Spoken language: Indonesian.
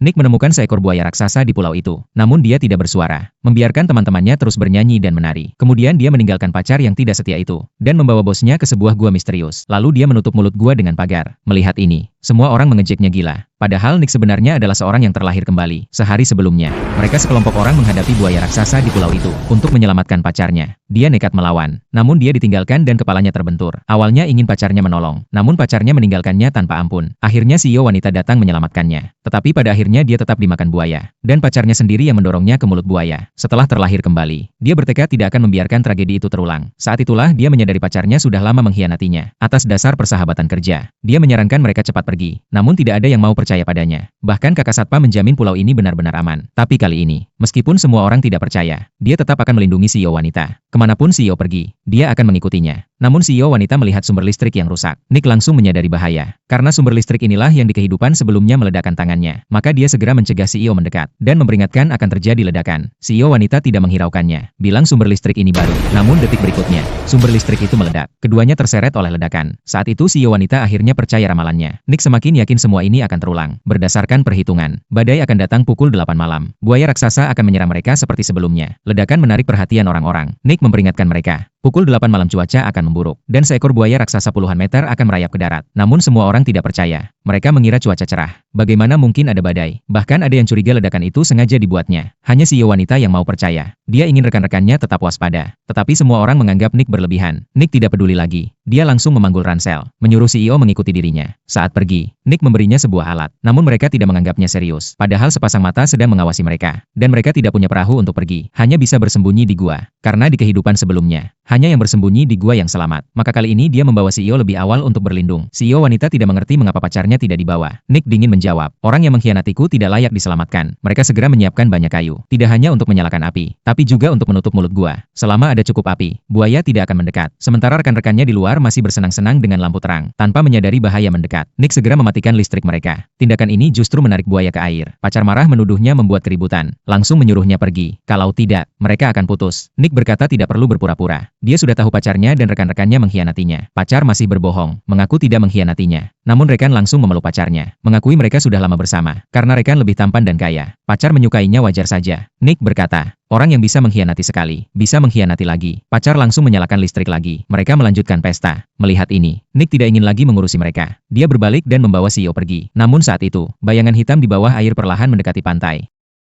Nick menemukan seekor buaya raksasa di pulau itu. Namun dia tidak bersuara, membiarkan teman-temannya terus bernyanyi dan menari. Kemudian dia meninggalkan pacar yang tidak setia itu, dan membawa bosnya ke sebuah gua misterius. Lalu dia menutup mulut gua dengan pagar. Melihat ini, semua orang mengejeknya gila. Padahal Nick sebenarnya adalah seorang yang terlahir kembali. Sehari sebelumnya, mereka sekelompok orang menghadapi buaya raksasa di pulau itu untuk menyelamatkan pacarnya. Dia nekat melawan, namun dia ditinggalkan dan kepalanya terbentur. Awalnya ingin pacarnya menolong, namun pacarnya meninggalkannya tanpa ampun. Akhirnya CEO wanita datang menyelamatkannya. Tetapi pada akhirnya dia tetap dimakan buaya, dan pacarnya sendiri yang mendorongnya ke mulut buaya. Setelah terlahir kembali, dia bertekad tidak akan membiarkan tragedi itu terulang. Saat itulah dia menyadari pacarnya sudah lama mengkhianatinya. Atas dasar persahabatan kerja, dia menyarankan mereka cepat pergi. Namun tidak ada yang mau percaya padanya. Bahkan kakak satpam menjamin pulau ini benar-benar aman. Tapi kali ini, meskipun semua orang tidak percaya, dia tetap akan melindungi CEO wanita. Kemanapun CEO pergi, dia akan mengikutinya. Namun CEO wanita melihat sumber listrik yang rusak. Nick langsung menyadari bahaya. Karena sumber listrik inilah yang di kehidupan sebelumnya meledakkan tangannya. Maka dia segera mencegah CEO mendekat, dan memperingatkan akan terjadi ledakan. CEO wanita tidak menghiraukannya, bilang sumber listrik ini baru. Namun detik berikutnya, sumber listrik itu meledak. Keduanya terseret oleh ledakan. Saat itu CEO wanita akhirnya percaya ramalannya. Nick semakin yakin semua ini akan terulang. Berdasarkan perhitungan, badai akan datang pukul 8 malam. Buaya raksasa akan menyerang mereka seperti sebelumnya. Ledakan menarik perhatian orang-orang. Nick memperingatkan mereka. Pukul 8 malam cuaca akan memburuk, dan seekor buaya raksasa puluhan meter akan merayap ke darat. Namun semua orang tidak percaya. Mereka mengira cuaca cerah. Bagaimana mungkin ada badai? Bahkan ada yang curiga ledakan itu sengaja dibuatnya. Hanya CEO wanita yang mau percaya. Dia ingin rekan-rekannya tetap waspada. Tetapi semua orang menganggap Nick berlebihan. Nick tidak peduli lagi. Dia langsung memanggul ransel, menyuruh CEO mengikuti dirinya. Saat pergi, Nick memberinya sebuah alat. Namun mereka tidak menganggapnya serius. Padahal sepasang mata sedang mengawasi mereka. Dan mereka tidak punya perahu untuk pergi. Hanya bisa bersembunyi di gua. Karena di kehidupan sebelumnya, hanya yang bersembunyi di gua yang selamat. Maka kali ini dia membawa CEO lebih awal untuk berlindung. CEO wanita tidak mengerti mengapa pacarnya tidak dibawa. Nick dingin menjawab, orang yang mengkhianatiku tidak layak diselamatkan. Mereka segera menyiapkan banyak kayu. Tidak hanya untuk menyalakan api, tapi juga untuk menutup mulut gua. Selama ada cukup api, buaya tidak akan mendekat. Sementara rekan-rekannya di luar masih bersenang-senang dengan lampu terang. Tanpa menyadari bahaya mendekat, Nick segera mematikan listrik mereka. Tindakan ini justru menarik buaya ke air. Pacar marah menuduhnya membuat keributan. Langsung menyuruhnya pergi. Kalau tidak, mereka akan putus. Nick berkata tidak perlu berpura-pura. Dia sudah tahu pacarnya dan rekan-rekannya mengkhianatinya. Pacar masih berbohong, mengaku tidak mengkhianatinya. Namun rekan langsung memeluk pacarnya, mengakui mereka sudah lama bersama, karena rekan lebih tampan dan kaya. Pacar menyukainya wajar saja. Nick berkata, orang yang bisa mengkhianati sekali, bisa mengkhianati lagi. Pacar langsung menyalakan listrik lagi. Mereka melanjutkan pesta. Melihat ini, Nick tidak ingin lagi mengurusi mereka. Dia berbalik dan membawa CEO pergi. Namun saat itu, bayangan hitam di bawah air perlahan mendekati pantai.